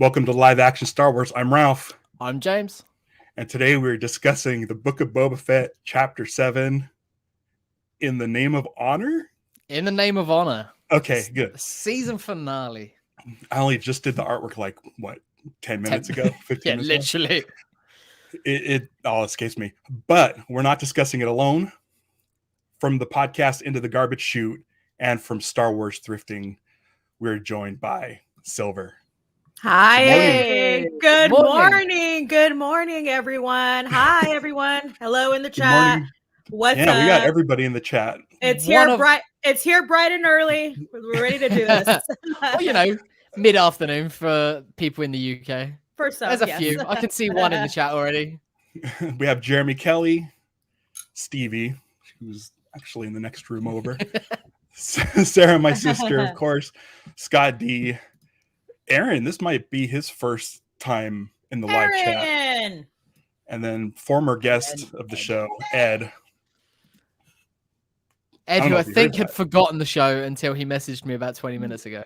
Welcome to Live Action Star Wars. I'm Ralph. I'm James. And today we're discussing the Book of Boba Fett, Chapter 7, In the Name of Honor? In the Name of Honor. Okay, good. Season finale. I only just did the artwork 10 minutes ago? 15 minutes literally. ago? It all escapes me. But we're not discussing it alone. From the podcast Into the Garbage Chute and from Star Wars Thrifting, we're joined by Silver. Hi, good morning. Good morning, everyone. Hi, everyone. Hello in the chat. What's up? We got everybody in the chat. It's here bright. It's here bright and early. We're ready to do this. Well, mid-afternoon for people in the UK. For some, there's a few. I can see one in the chat already. We have Jeremy Kelly, Stevie, who's actually in the next room over. Sarah, my sister, of course. Scott D. Aaron, this might be his first time in the live chat. And then former guest of the show, Ed. Ed, who I think had forgotten the show until he messaged me about 20 minutes ago.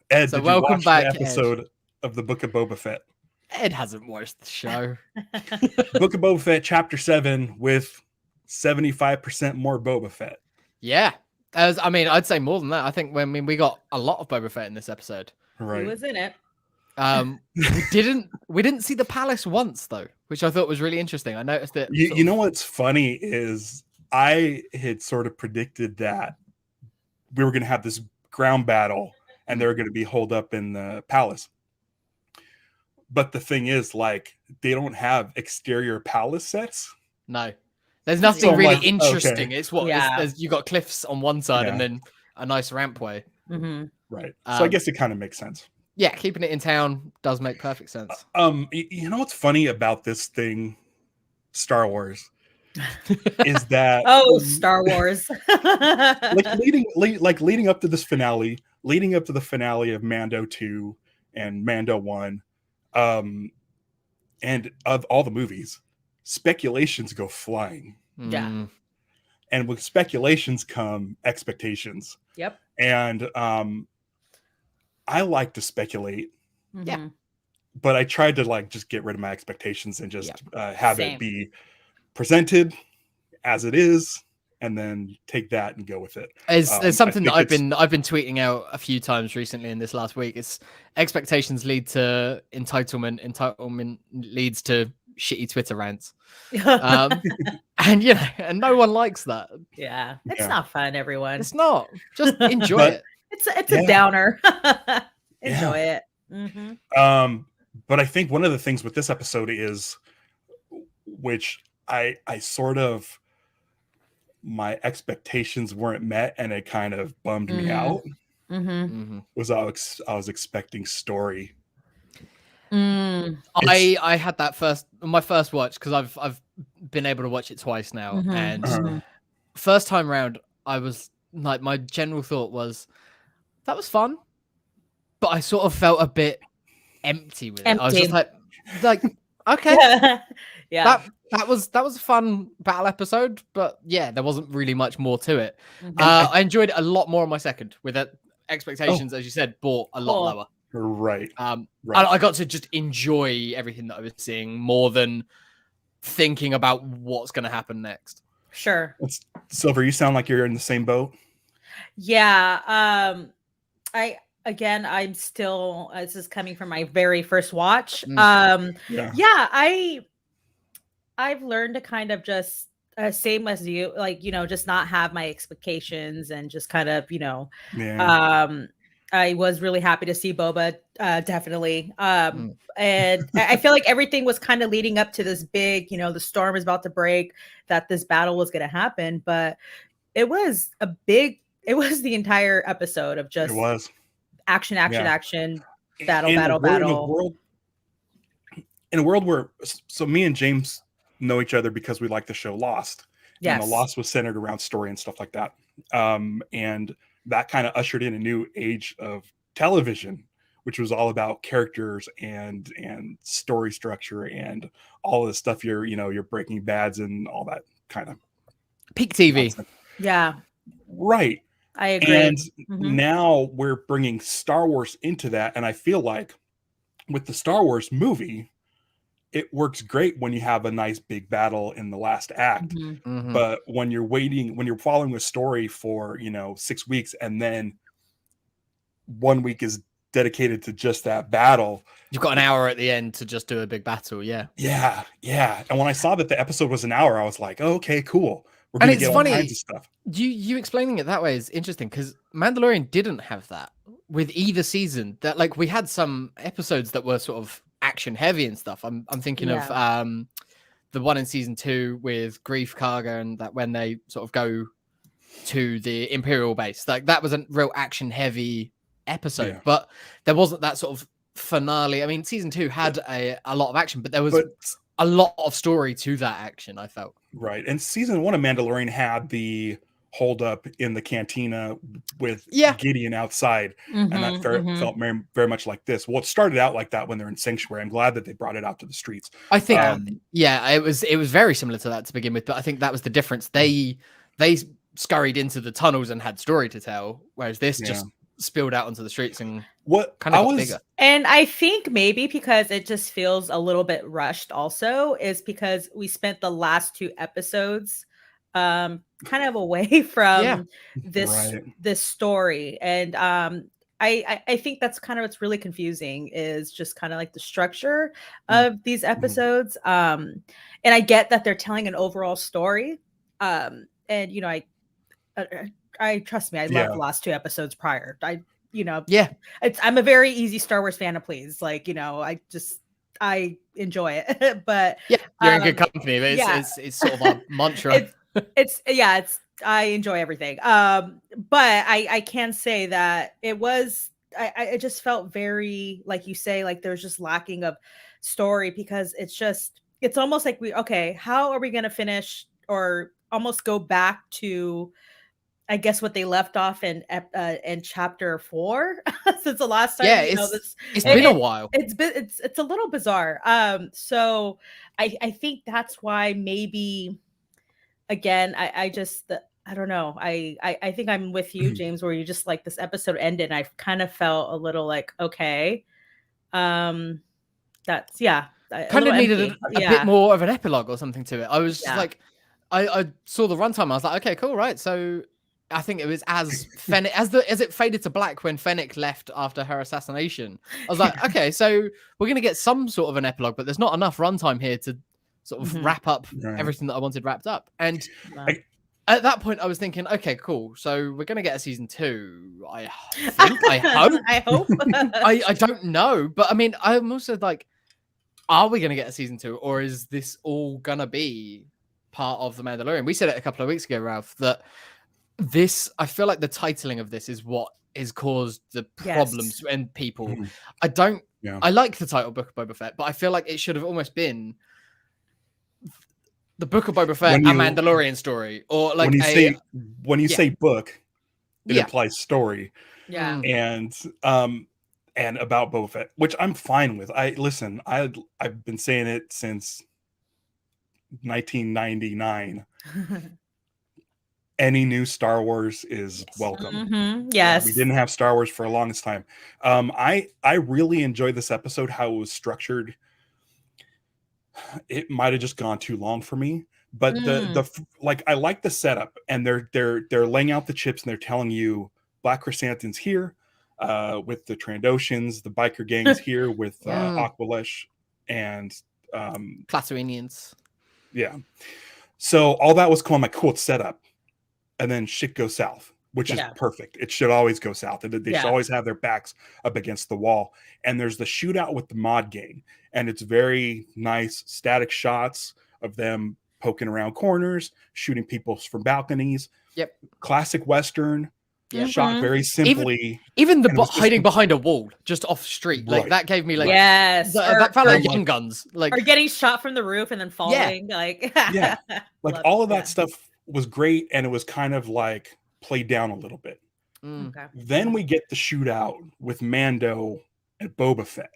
Ed, so did welcome you watch back, the episode Ed. Of the Book of Boba Fett? Ed hasn't watched the show. Book of Boba Fett, Chapter 7, with 75% more Boba Fett. Yeah. I'd say more than that. I think we got a lot of Boba Fett in this episode. Right. He was in it. We didn't see the palace once though, which I thought was really interesting. I noticed that. You know what's funny is I had sort of predicted that we were going to have this ground battle and they were going to be holed up in the palace. But the thing is, they don't have exterior palace sets. No, there's nothing really interesting. Okay. It's you got cliffs on one side and then a nice rampway. Mm-hmm. Right. So I guess it kind of makes sense. Yeah, keeping it in town does make perfect sense. You know what's funny about this thing, Star Wars, is that Star Wars, leading up to this finale, leading up to the finale of Mando 2 and Mando 1, and of all the movies, speculations go flying. Yeah. And with speculations come expectations. Yep. And I like to speculate. Yeah. But I tried to just get rid of my expectations and just have Same. it be presented as it is, and then take that and go with it. There's something that I've been tweeting out a few times recently in this last week. It's expectations lead to entitlement leads to shitty Twitter rants. And no one likes that. Yeah. It's not fun, everyone. It's not. Just enjoy it. It's a downer. Enjoy it. Mm-hmm. But I think one of the things with this episode is, which I sort of, my expectations weren't met and it kind of bummed me out. Was I was expecting story. I had that my first watch because I've been able to watch it twice now, and first time round I was like, my general thought was that was fun, but I sort of felt a bit empty with it. I was just like okay, yeah, that was a fun battle episode, but yeah, there wasn't really much more to it. I enjoyed it a lot more on my second, with expectations, as you said, bought a lot lower. Right. I got to just enjoy everything that I was seeing more than thinking about what's going to happen next. Sure. Silver, you sound like you're in the same boat. Yeah. I'm still, this is coming from my very first watch. I've learned to kind of just same as you, just not have my expectations and just kind of, I was really happy to see Boba, definitely. And I feel like everything was kind of leading up to this big, the storm is about to break, that this battle was going to happen. But it was the entire episode of just action, battle. In a world where, so me and James know each other because we like the show Lost. Yes. And the Lost was centered around story and stuff like that. And that kind of ushered in a new age of television, which was all about characters and story structure and all of the stuff your Breaking Bads and all that kind of peak TV. nonsense. Yeah. Right. I agree. And now we're bringing Star Wars into that. And I feel like with the Star Wars movie, it works great when you have a nice big battle in the last act. But when you're following a story for 6 weeks, and then 1 week is dedicated to just that battle, you've got an hour at the end to just do a big battle. Yeah. And when I saw that the episode was an hour, I was like, oh, okay, cool. We're And gonna it's get all funny, kinds of stuff. You explaining it that way is interesting, because Mandalorian didn't have that with either season. That, like, we had some episodes that were sort of action heavy and stuff. I'm thinking of the one in season 2 with Grief Karga, and that when they sort of go to the Imperial base, like that was a real action heavy episode, but there wasn't that sort of finale. I mean, season 2 had a lot of action, but there was a lot of story to that action, I felt. Right. And season 1 of Mandalorian had the hold up in the cantina with Gideon outside, and that felt very, very much like this. Well, it started out like that when they're in Sanctuary. I'm glad that they brought it out to the streets. I think it was very similar to that to begin with, but I think that was the difference. They scurried into the tunnels and had story to tell, whereas this just spilled out onto the streets and kind of got bigger. And I think maybe because it just feels a little bit rushed also is because we spent the last 2 episodes kind of away from this story. And I think that's kind of what's really confusing, is just kind of like the structure of these episodes. And I get that they're telling an overall story. And I trust me, I love the last 2 episodes prior. I'm a very easy Star Wars fan to please. Like, I enjoy it. But you're in good company. It's sort of a mantra. I enjoy everything. But I can say that it was, I just felt very, like you say, like there's just lacking of story, because it's almost like how are we going to finish or almost go back to, I guess, what they left off in chapter 4 since the last time. It's been a while. It's a little bizarre. So I think that's why maybe, again, I don't know. I think I'm with you, James, where you just like this episode ended, and I kind of felt a little like, okay, that's kind of needed a bit more of an epilogue or something to it. I was just like, I saw the runtime. I was like, okay, cool, right. So I think it was as it faded to black when Fennec left after her assassination. I was like, okay, so we're gonna get some sort of an epilogue, but there's not enough runtime here to sort of wrap up everything that I wanted wrapped up. And at that point, I was thinking, okay, cool. So we're gonna get a season 2. I think. I hope. I hope. I don't know, but I mean, I'm also like, are we gonna get a season 2, or is this all gonna be part of the Mandalorian? We said it a couple of weeks ago, Ralph, that I feel like the titling of this is what has caused the problems and people. I like the title Book of Boba Fett, but I feel like it should have almost been the Book of Boba Fett, a Mandalorian story, or like when you say book, it implies story. And about Boba Fett, which I'm fine with. I've been saying it since 1999. Any new Star Wars is welcome. Yes. We didn't have Star Wars for a longest time. I really enjoyed this episode, how it was structured. It might have just gone too long for me, but I like the setup, and they're laying out the chips, and they're telling you Black Chrysanthemum's here with the Trandoshans, the biker gangs here with Aqualesh and Platooinians. Yeah. So all that was cool. I'm like, cool, it's set up. And then shit goes south, which is perfect. It should always go south. They should always have their backs up against the wall. And there's the shootout with the mod gang. And it's very nice static shots of them poking around corners, shooting people from balconies. Yep. Classic Western. Shot very simply. Even the hiding behind a wall, just off street. Like that gave me like that felt like Young Guns. Like, or getting shot from the roof and then falling. Like all of that stuff was great, and it was kind of like played down a little bit. Okay. Then we get the shootout with Mando and Boba Fett,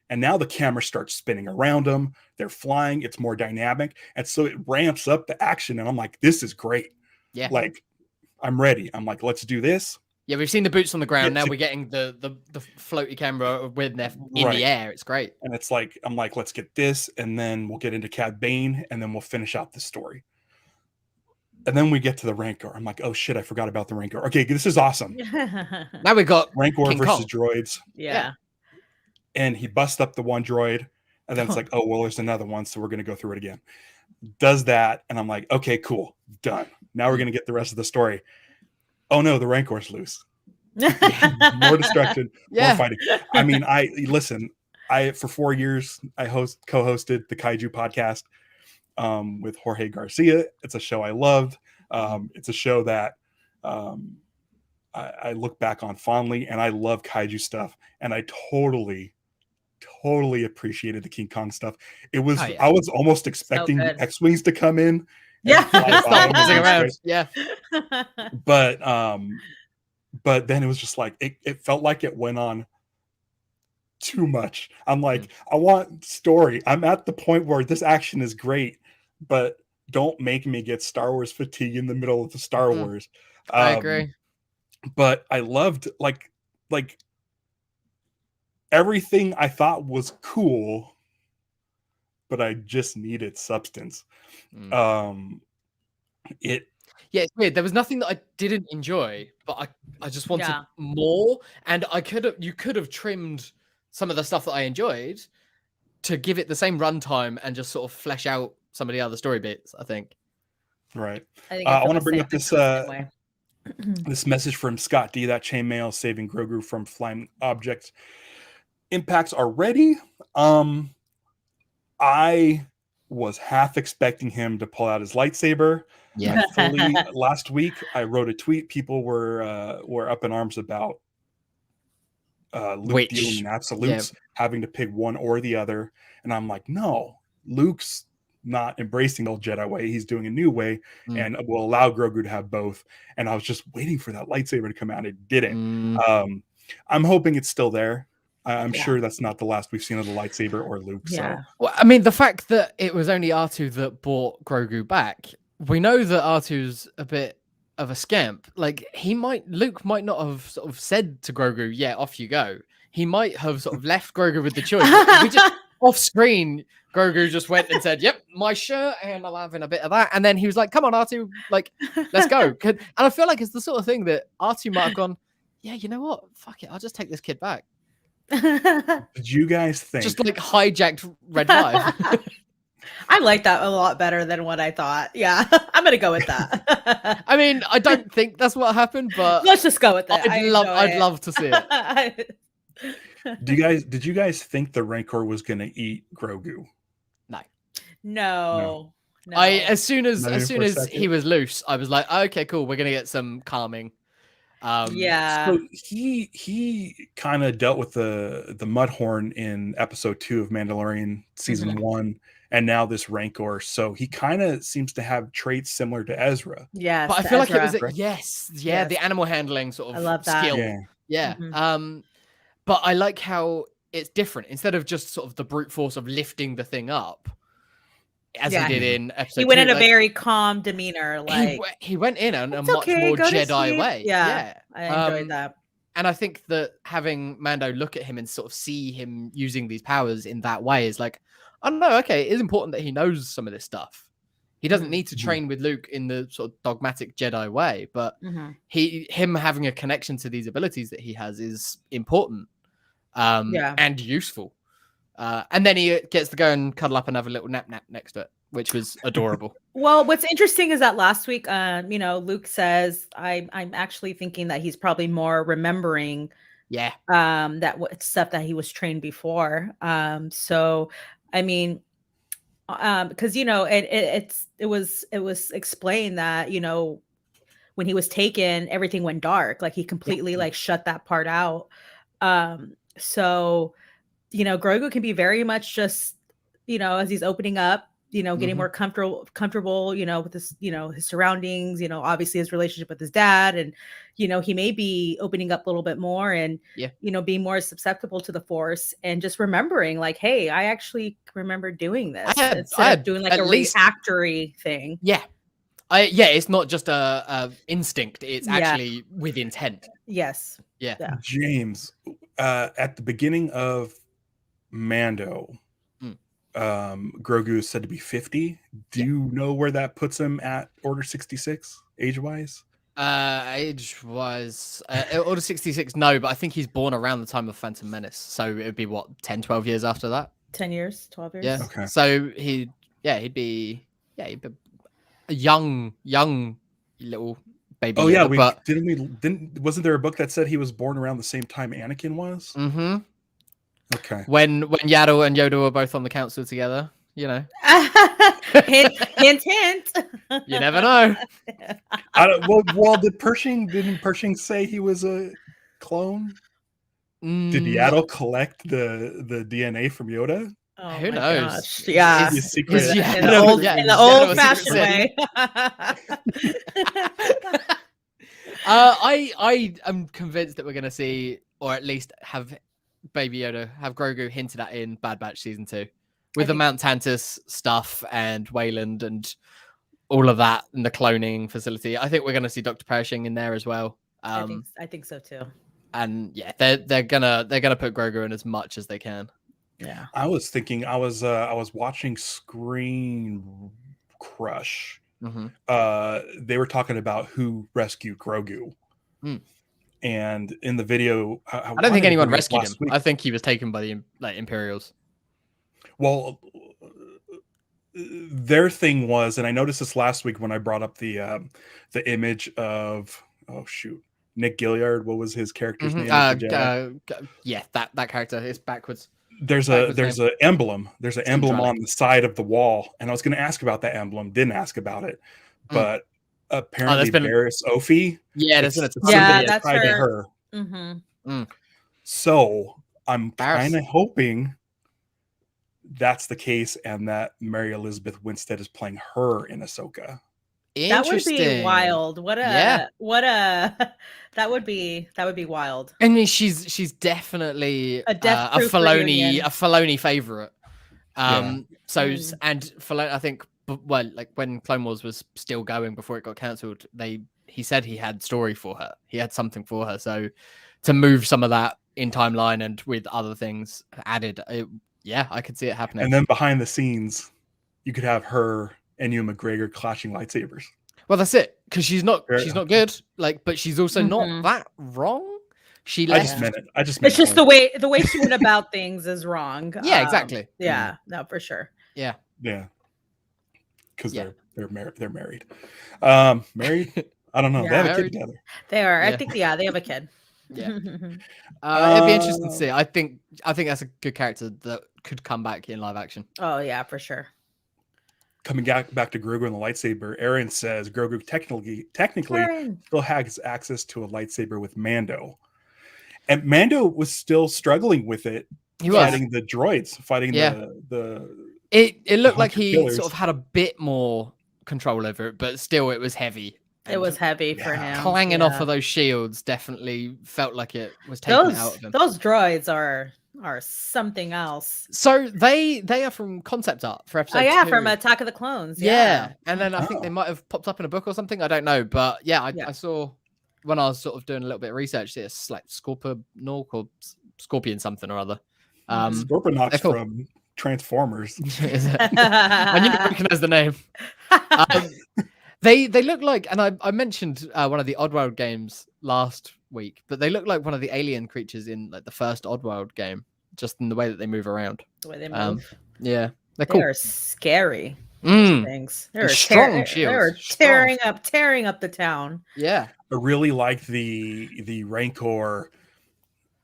and now the camera starts spinning around them. They're flying. It's more dynamic, and so it ramps up the action. And I'm like, this is great. Yeah, like I'm ready. I'm like, let's do this. Yeah, we've seen the boots on the ground. Now we're getting the floaty camera with them in the air. It's great. And it's like, I'm like, let's get this, and then we'll get into Cad Bane, and then we'll finish out the story. And then we get to the Rancor. I'm like, oh shit, I forgot about the Rancor. Okay, this is awesome. Now we got Rancor King versus Kong. droids. Yeah. And he busts up the one droid, and then it's like, oh, well, there's another one, so we're going to go through it again. Does that, and I'm like, okay, cool, done. Now we're going to get the rest of the story. Oh no, the Rancor's loose. More destruction, more fighting. I mean, for 4 years, I co-hosted the Kaiju podcast with Jorge Garcia. It's a show I loved. It's a show that I look back on fondly, and I love Kaiju stuff. And I totally appreciated the King Kong stuff. It was, I was almost expecting the X-Wings to come in. Yeah. Yeah. But then it was just like, it felt like it went on too much. I'm like, I want story. I'm at the point where this action is great, but don't make me get Star Wars fatigue in the middle of the Star Wars. I agree. But I loved like everything I thought was cool, but I just needed substance. Yeah, it's weird. There was nothing that I didn't enjoy, but I just wanted more. And you could have trimmed some of the stuff that I enjoyed to give it the same runtime and just sort of flesh out some of the other story bits, I think. Right. I want to bring up this message from Scott D. That chainmail saving Grogu from flying objects impacts are ready. I was half expecting him to pull out his lightsaber. Yeah. Last week, I wrote a tweet. People were up in arms about Luke dealing in absolutes, having to pick one or the other. And I'm like, no, Luke's not embracing the old Jedi way. He's doing a new way and will allow Grogu to have both. And I was just waiting for that lightsaber to come out. It didn't. I'm hoping it's still there. I'm sure that's not the last we've seen of the lightsaber or Luke. Yeah. So. Well, I mean, the fact that it was only R2 that brought Grogu back, we know that R2's a bit of a scamp. Like, Luke might not have sort of said to Grogu, yeah, off you go. He might have sort of left Grogu with the choice. We just, off screen, Grogu just went and said, yep, my shirt, and I'm having a bit of that. And then he was like, come on, R2, like, let's go. And I feel like it's the sort of thing that R2 might have gone, yeah, you know what? Fuck it. I'll just take this kid back. Did you guys think? Just like hijacked Red 5. I like that a lot better than what I thought. Yeah, I'm gonna go with that. I mean, I don't think that's what happened, but let's just go with that. I'd love to see it. Did you guys think the Rancor was gonna eat Grogu? No. As soon as he was loose, I was like, okay, cool, we're gonna get some calming. So he kind of dealt with the Mudhorn in episode 2 of Mandalorian season 1, and now this Rancor. So he kind of seems to have traits similar to Ezra. Yes, but I feel like it was the animal handling sort of I love that. skill. Yeah. But I like how it's different. Instead of just sort of the brute force of lifting the thing up, as he did in episode 2. He went in a very calm demeanor. Like he went in a much more Jedi way. Yeah, I enjoyed that. And I think that having Mando look at him and sort of see him using these powers in that way is like, I don't know. Okay, it is important that he knows some of this stuff. He doesn't need to train with Luke in the sort of dogmatic Jedi way, but him having a connection to these abilities that he has is important and useful. And then he gets to go and cuddle up and have a little nap next to it, which was adorable. Well, what's interesting is that last week, Luke says, I'm actually thinking that he's probably more remembering that stuff that he was trained before. So, I mean, because it was explained that when he was taken, everything went dark. Like he completely like shut that part out. So Grogu can be very much just as he's opening up, getting more comfortable, with this, his surroundings, obviously his relationship with his dad, and he may be opening up a little bit more and being more susceptible to the Force, and just remembering like, hey, I actually remember doing this instead of doing like a reactory thing. It's not just a instinct, it's actually with intent. Yes. Yeah. James, at the beginning of Mando, Grogu is said to be 50. Do you know where that puts him at Order 66 age-wise? Age-wise, Order 66, no, but I think he's born around the time of Phantom Menace, so it would be what, 10, 12 years after that? 10 years, 12 years. Yeah. Okay. So he'd be a young little baby. Oh yeah, Yoda, but wasn't there a book that said he was born around the same time Anakin was? Mm-hmm. Okay. When Yaddle and Yoda were both on the council together, you know. hint, hint, hint. You never know. Didn't Pershing say he was a clone? Did Mm, Yaddle collect the DNA from Yoda? Oh Who my knows? gosh. Yeah. Maybe a secret. In Yaddle- the yeah, in the Yaddle was old-fashioned secret way. I am convinced that we're going to see, or at least have Baby Yoda, have Grogu hinted at in Bad Batch Season 2. With the Mount Tantus stuff and Wayland and all of that and the cloning facility. I think we're going to see Dr. Pershing in there as well. I think so too. And yeah, they're gonna put Grogu in as much as they can. Yeah. I was thinking, I was watching Screen Crush. Mm-hmm. They were talking about who rescued Grogu. Mm. And in the video, I don't think anyone rescued him. I think he was taken by the Imperials. Well, their thing was, and I noticed this last week when I brought up the image of Nick Gilliard. What was his character's name? Yeah, that character is backwards. There's an emblem. There's an emblem on the side of the wall, and I was going to ask about that emblem. Didn't ask about it, but apparently Barriss Ophi. Yeah, that's tied to her. Mm-hmm. So I'm kind of hoping that's the case, and that Mary Elizabeth Winstead is playing her in Ahsoka. That would be wild. That would be wild. I mean, she's definitely a Filoni favorite. So and Filoni, I think, like when Clone Wars was still going before it got cancelled, he said he had story for her. He had something for her. So to move some of that in timeline and with other things added, I could see it happening. And then behind the scenes, you could have her and Ewan McGregor clashing lightsabers. Well, that's it, because she's not good. Like, but she's also not that wrong. She left. I just meant it's just the way she went about things is wrong. Yeah, exactly. Yeah, no, for sure. Yeah. Because they're married. Married? I don't know. They have a kid together. They are. I think they have a kid. Yeah. It'd be interesting to see. I think that's a good character that could come back in live action. Oh yeah, for sure. Coming back to Grogu and the lightsaber, Aaron says Grogu technically still has access to a lightsaber with Mando. And Mando was still struggling with it. Fighting the droids, fighting the It looked like he sort of had a bit more control over it, but still it was heavy. It was heavy for him. Clanging off of those shields definitely felt like it was taken out of him. Those droids are something else. So they are from concept art for episode 2. From Attack of the Clones. Yeah. And then I think they might have popped up in a book or something. I don't know. But I saw when I was sort of doing a little bit of research, it's like Scorponok or Scorpion something or other. Scorponok's from Transformers. I knew I recognized the name. They look like, and I mentioned one of the Oddworld games last week, but they look like one of the alien creatures in like the first Oddworld game, just in the way that they move around. The way they move. They're cool. They are scary. Things. They're strong shields. They're tearing up the town. Yeah. I really like the Rancor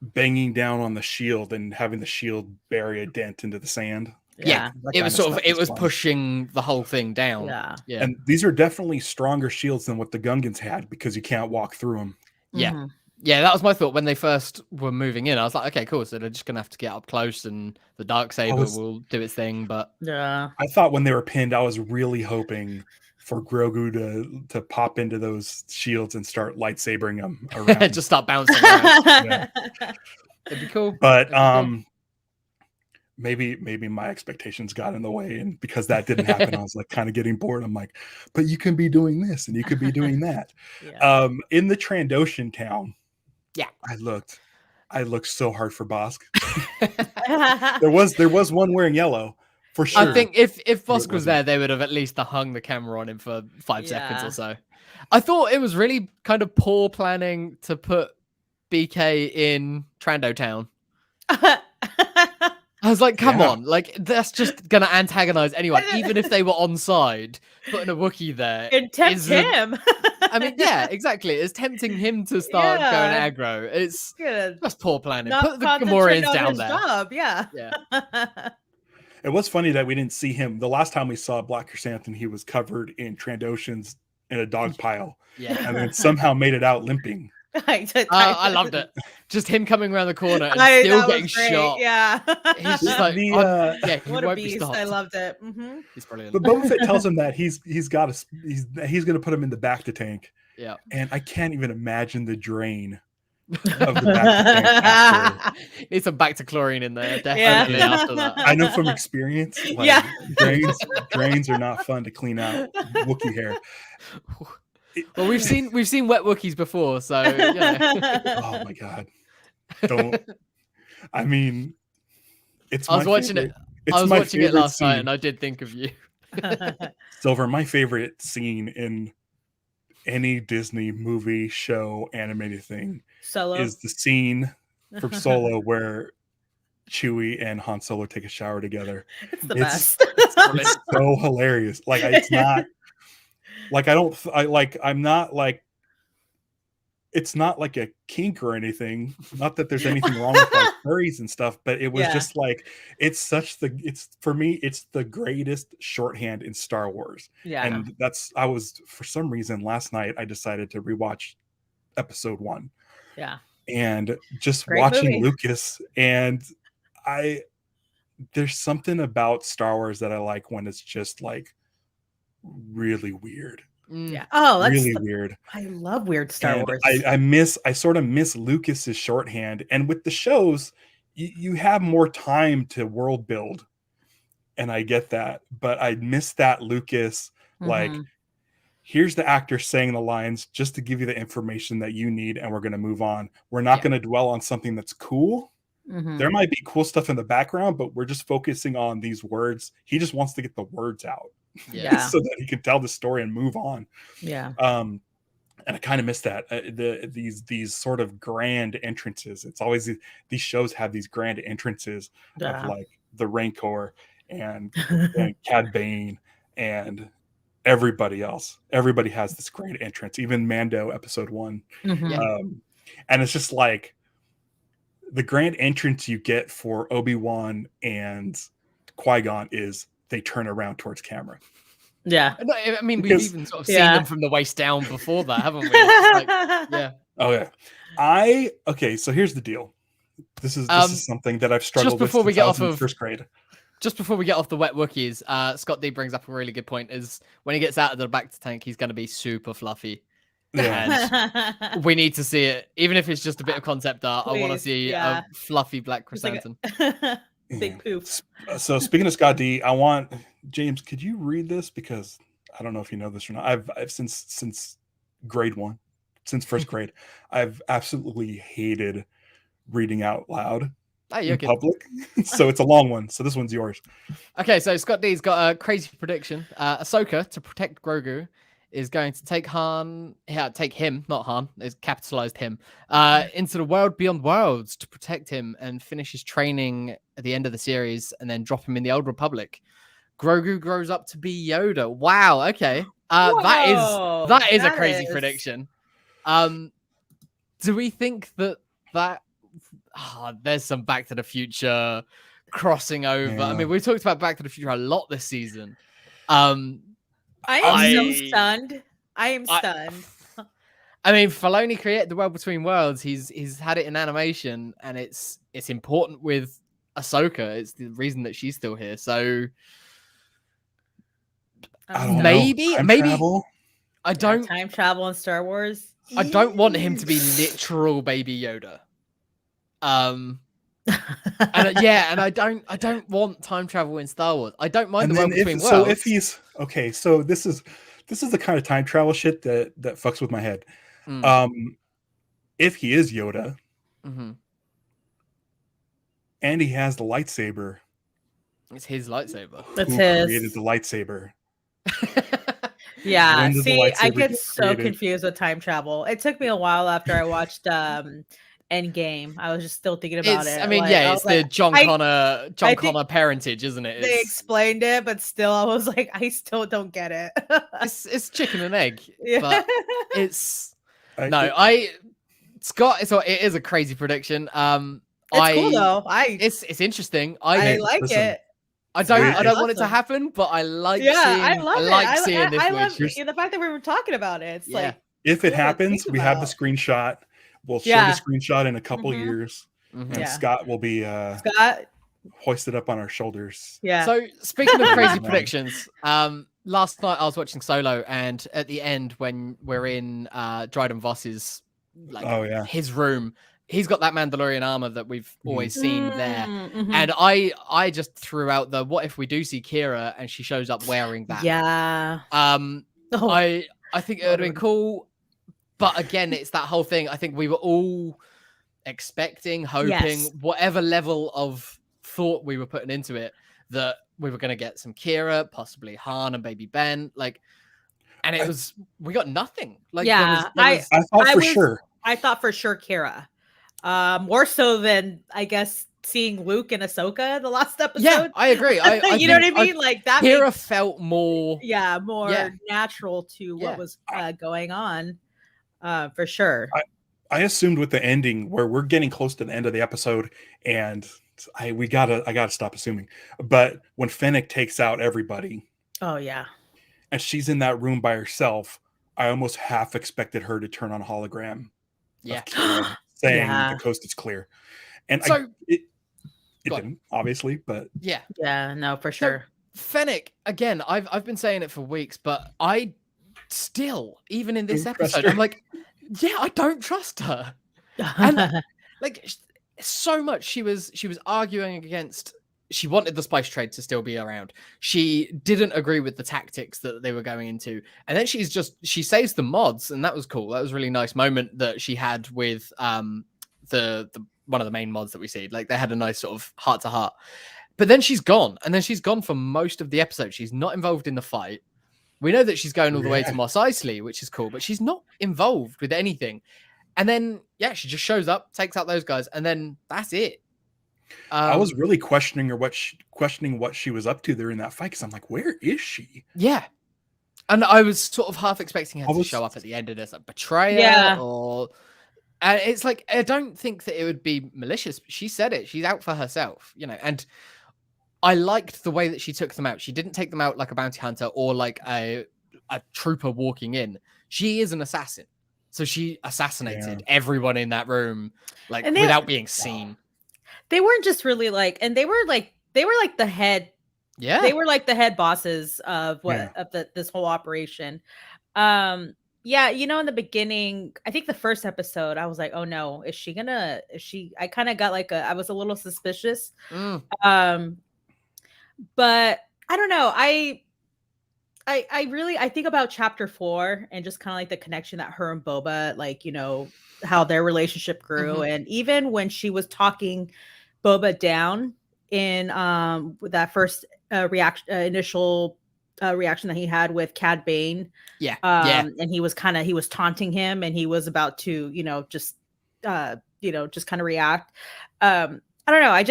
banging down on the shield and having the shield bury a dent into the sand. Yeah, it was pushing the whole thing down. Yeah. And these are definitely stronger shields than what the Gungans had because you can't walk through them. Yeah. Mm-hmm. Yeah, that was my thought when they first were moving in. I was like, okay, cool. So they're just gonna have to get up close, and the Darksaber will do its thing. But yeah, I thought when they were pinned, I was really hoping for Grogu to pop into those shields and start lightsabering them around. Just start bouncing around. It'd be cool. But maybe my expectations got in the way, and because that didn't happen, I was like kind of getting bored. I'm like, but you can be doing this and you could be doing that. In the Trandoshan town, Yeah. I looked so hard for Bosk. there was one wearing yellow for sure. I think if Bosk was there, they would have at least hung the camera on him for 5 seconds or so. I thought it was really kind of poor planning to put BK in Trando Town. I was like, come on, like that's just gonna antagonize anyone, even if they were on side. Putting a Wookiee there and tempt him. I mean, yeah, exactly. It's tempting him to start going aggro. It's just poor planning. Put the Gamorreans down there. Job. Yeah. It was funny that we didn't see him. The last time we saw Black Chrysanthemum, he was covered in Trandoshans in a dog pile. Yeah. And then somehow made it out limping. I loved it. Just him coming around the corner and still getting shot. Yeah. He's just like, what a beast. I loved it. Mm-hmm. He's brilliant. But Boba Fett tells him that he's going to put him in the bacta tank. Yeah. And I can't even imagine the drain of the bacta tank after. Need some bacta chlorine in there, definitely after that. I know from experience, drains are not fun to clean out Wookiee hair. Well, we've seen wet Wookiees before, so Oh my god! Don't. I mean, it's. I was watching it last night, and I did think of you. Silver, my favorite scene in any Disney movie, show, animated thing is the scene from Solo where Chewie and Han Solo take a shower together. It's the best. It's so hilarious. Like it's not. Like I'm not like it's not like a kink or anything. Not that there's anything wrong with like furries and stuff, but it was just like for me, it's the greatest shorthand in Star Wars. Yeah. And for some reason last night I decided to rewatch episode 1. Yeah. And just Great watching movie. Lucas, and there's something about Star Wars that I like when it's just like really weird. Yeah. Oh, that's really weird. I love weird Star Wars. I sort of miss Lucas's shorthand, and with the shows, you have more time to world build, and I get that, but I miss that Lucas. Like, here's the actor saying the lines just to give you the information that you need, and we're going to move on. We're not going to dwell on something that's cool. There might be cool stuff in the background, but we're just focusing on these words. He just wants to get the words out. So that he can tell the story and move on. And I kind of miss that these sort of grand entrances. It's always these shows have these grand entrances of like the Rancor and Cad Bane and everybody else. Everybody has this grand entrance, even Mando episode 1. And it's just like the grand entrance you get for Obi-Wan and Qui-Gon is they turn around towards camera. Yeah. I mean, we've even sort of seen them from the waist down before that, haven't we? Like, Oh, yeah. Okay, so here's the deal. This is something that I've struggled with since first grade. Just before we get off the wet Wookiees, Scott D brings up a really good point, is when he gets out of the bacta tank, he's going to be super fluffy. Yeah. And we need to see it. Even if it's just a bit of concept art, I want to see a fluffy black chrysanthemum. Big poof. So speaking of Scott D, I want James. Could you read this, because I don't know if you know this or not. I've since grade 1, since first grade, I've absolutely hated reading out loud in public. So it's a long one. So this one's yours. Okay, so Scott D's got a crazy prediction. Ahsoka, to protect Grogu, is going to take him, not Han, it's capitalized him, into the world beyond worlds to protect him and finish his training at the end of the series and then drop him in the Old Republic. Grogu grows up to be Yoda. Wow, okay. That is a crazy prediction. Do we think that there's some Back to the Future crossing over? Yeah. I mean, we talked about Back to the Future a lot this season. I am so stunned. I am stunned. I mean, Filoni created the World Between Worlds. He's had it in animation, and it's important with Ahsoka. It's the reason that she's still here. So maybe travel? I don't time travel in Star Wars. I don't want him to be literal baby Yoda. And I don't want time travel in Star Wars. I don't mind the World Between Worlds. So if he's okay, so this is the kind of time travel shit that fucks with my head. if he is Yoda, Mm-hmm. and he has the lightsaber, It's his lightsaber. It's who his. created the lightsaber? Yeah. When did the See, I lightsaber get get so created? confused with time travel. It took me a while after I watched Endgame. I was just still thinking about It's, it. I mean, Like, yeah, I it's was like, the John I think Connor parentage, isn't it? they explained it, but still, I was like, I still don't get it. It's chicken and egg, Yeah. but it's I- Scott. So it is a crazy prediction. It's cool though. It's interesting. I like listen, it. I don't It's want it to awesome. happen, but I like Yeah, seeing I love it. like seeing this. I love wish. the fact that we were talking about it. It's Yeah. like if it cool to happens, think we have the about. screenshot. We'll show Yeah. the screenshot in a couple Mhm. years, Mhm. and Yeah. Scott will be Scott. hoisted up on our shoulders. Yeah. So speaking of crazy Man. predictions, last night I was watching Solo, and at the end when we're in Dryden Voss's his room, he's got that Mandalorian armor that we've always seen there. Mhm. And I just threw out the what if we do see Kira and she shows up wearing that. Yeah. Oh, I think it would have been cool. But again, it's that whole thing. I think we were all expecting, hoping, Yes. whatever level of thought we were putting into it, that we were going to get some Kira, possibly Han and Baby Ben. And it was, we got nothing. Yeah, I thought for sure. I thought for sure Kira. More so than I guess seeing Luke and Ahsoka the last episode. Yeah, I agree. You know what I mean? Like that Kira felt more more natural to what was going on. For sure. I assumed with the ending where we're getting close to the end of the episode, and I gotta stop assuming. But when Fennec takes out everybody, oh yeah, and she's in that room by herself, I almost half expected her to turn on hologram. Yeah. Of Kira saying the coast is clear. And so it didn't, obviously, but yeah, no, for sure. So, Fennec, again, I've been saying it for weeks, but I still, even in this episode, I'm like, yeah, I don't trust her. And so much she was arguing against. She wanted the spice trade to still be around. She didn't agree with the tactics that they were going into, and then she saves the mods, and that was cool. That was a really nice moment that she had with the one of the main mods that we see. Like they had a nice sort of heart to heart. But then she's gone, and then she's gone for most of the episode. She's not involved in the fight. We know that she's going all the way to Mos Eisley, which is cool, but she's not involved with anything. And then, she just shows up, takes out those guys, and then that's it. I was really questioning what she was up to there in that fight, because I'm like, where is she? Yeah. And I was sort of half expecting her to show up at the end of this, like betrayer or... And it's like, I don't think that it would be malicious. She said it. She's out for herself, and... I liked the way that she took them out. She didn't take them out like a bounty hunter or like a trooper walking in. She is an assassin. So she assassinated everyone in that room, without being seen. They weren't just really they were like the head. Yeah. They were like the head bosses of this whole operation. In the beginning, I think the first episode, I was like, oh no, is she? I kind of got I was a little suspicious. But I don't know. I think about chapter 4 and just kind of like the connection that her and Boba, how their relationship grew. Mm-hmm. And even when she was talking Boba down in that first initial reaction that he had with Cad Bane. And he was taunting him, and he was about to, just kind of react. I don't know.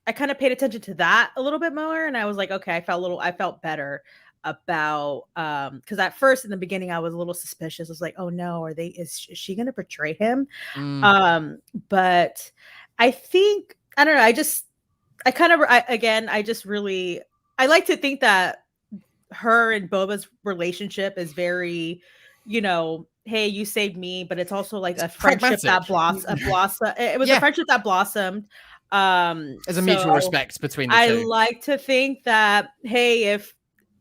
I kind of paid attention to that a little bit more, and I was like, okay, I felt better about because at first in the beginning I was a little suspicious. I was like, oh no, is she gonna betray him? But I think I don't know. I like to think that her and Boba's relationship is very, hey, you saved me, but it's also like a friendship that blossomed. It was a friendship that blossomed. There's a mutual respect between the two. I like to think that, hey, if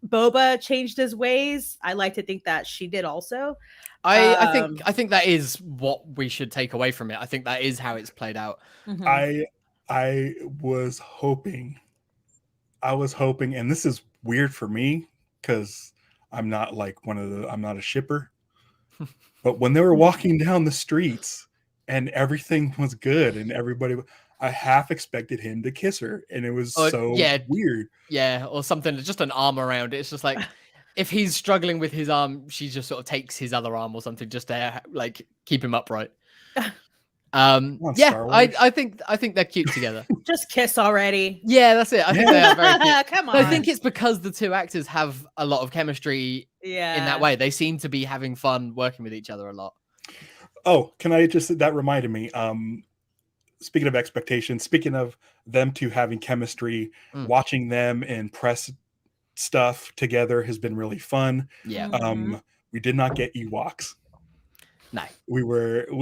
Boba changed his ways, I like to think that she did also. I think that is what we should take away from it. I think that is how it's played out. Mm-hmm. I was hoping, and this is weird for me because I'm not a shipper. But when they were walking down the streets and everything was good, and everybody. I half expected him to kiss her, and it was so weird. Yeah, or something, just an arm around it. It's just like if he's struggling with his arm, she just sort of takes his other arm or something just to like keep him upright. Yeah, I think they're cute together. Just kiss already. Yeah, that's it. I think they are very cute. Come on. I think it's because the two actors have a lot of chemistry in that way. They seem to be having fun working with each other a lot. Oh, can I just, that reminded me, speaking of expectations, speaking of them two having chemistry, watching them in press stuff together has been really fun. Yeah. We did not get Ewoks. No.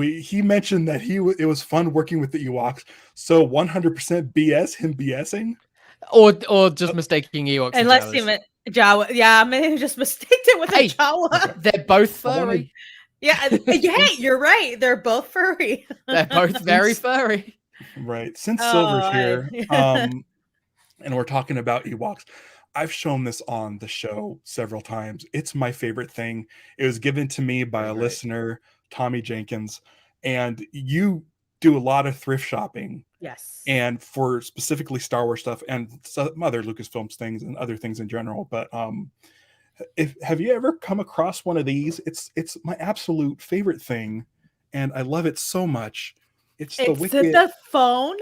He mentioned that it was fun working with the Ewoks. So 100% BS him BSing. Or just mistaking Ewoks. Unless he meant Jawa. Yeah, I mean, just mistaked it with a Jawa. They're both furry. Yeah, you're right. They're both furry. They're both very furry. Right. Since Silver's here, and we're talking about Ewoks, I've shown this on the show several times. It's my favorite thing. It was given to me by a listener, Tommy Jenkins, and you do a lot of thrift shopping. Yes. And for specifically Star Wars stuff and some other Lucasfilms things and other things in general. But have you ever come across one of these? It's my absolute favorite thing, and I love it so much. It's the phone.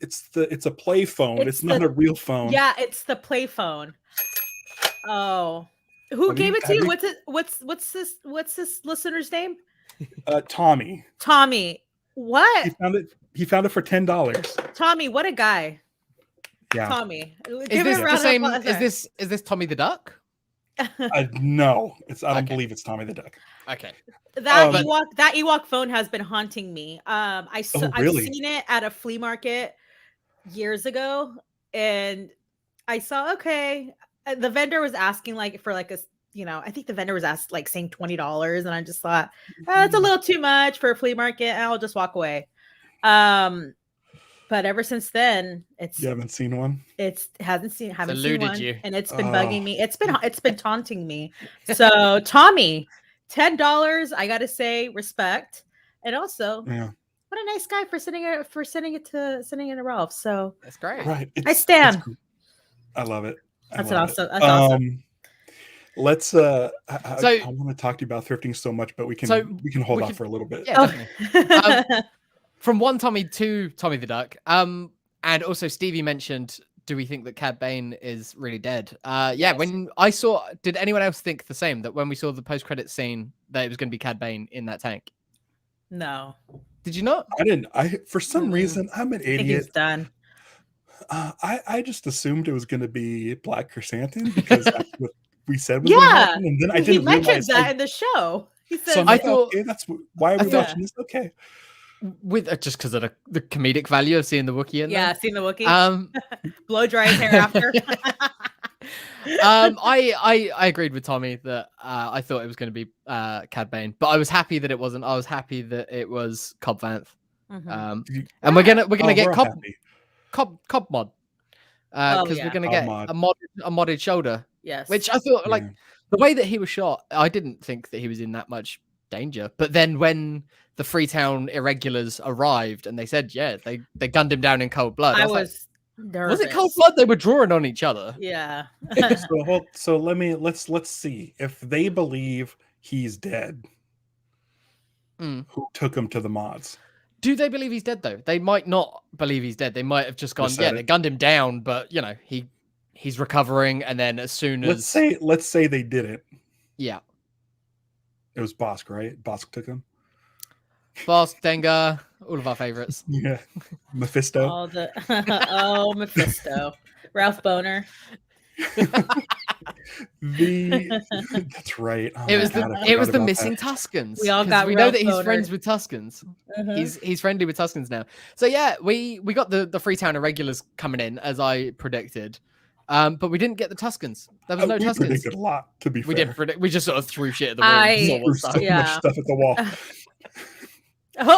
It's a play phone. It's not a real phone. Yeah, it's the play phone. Oh, who gave it to you? What's this listener's name? Tommy. Tommy. What? He found it for $10. Tommy, what a guy. Yeah. Tommy. Is this the same? Is this Tommy the Duck? No, I don't believe it's Tommy the Duck. Okay. That Ewok phone has been haunting me. I've seen it at a flea market years ago, and I saw the vendor was asking for a I think the vendor was saying $20, and I just thought that's a little too much for a flea market, and I'll just walk away. But ever since then, you haven't seen one. Haven't seen one, and it's been bugging me. It's been taunting me. So Tommy, $10. I gotta say, respect, and also, what a nice guy for sending it to Ralph. So that's great. Right, I stand. I love it. That's awesome. Let's. I want to talk to you about thrifting so much, but we can hold off for a little bit. Yeah, from one Tommy to Tommy the Duck. And also Stevie mentioned, do we think that Cad Bane is really dead? Yes. When I saw, did anyone else think the same, that when we saw the post-credit scene that it was going to be Cad Bane in that tank? No. Did you not? I didn't. For some reason, I'm an idiot. I think he's done. I just assumed it was going to be Black Chrysanthemum because that's what we said was going to happen. And then I didn't mention that in the show. He said, so I thought, okay, that's why are we watching this? Okay. With just because of the comedic value of seeing the Wookiee in there. Yeah, seeing the Wookiee. Blow dry his hair after. I agreed with Tommy that I thought it was going to be Cad Bane, but I was happy that it wasn't. I was happy that it was Cobb Vanth. And we're gonna get Cobb mod because we're gonna get a modded shoulder. Yes, which I thought the way that he was shot, I didn't think that he was in that much danger. But then when the Freetown irregulars arrived and they said, they gunned him down in cold blood. I was nervous. Was it cold blood? They were drawing on each other. Yeah. so let's see if they believe he's dead. Who took him to the mods? Do they believe he's dead though? They might not believe he's dead. They might have just gone, they gunned him down, but he's recovering, and then as soon as let's say they didn't. Yeah. It was Bosk, right? Bosk took him. Bosk, Dengar, all of our favorites. Yeah. Mephisto. Mephisto. Ralph Boner. That's right. Oh, it was the missing Tuskens. We know that he's friends with Tuskens. He's friendly with Tuskens now. So we got the Freetown irregulars coming in as I predicted. But we didn't get the Tuskens. There was no Tuskens. We predicted a lot, to be fair. We didn't predict. We just sort of threw shit at the wall. Threw so much stuff at the wall.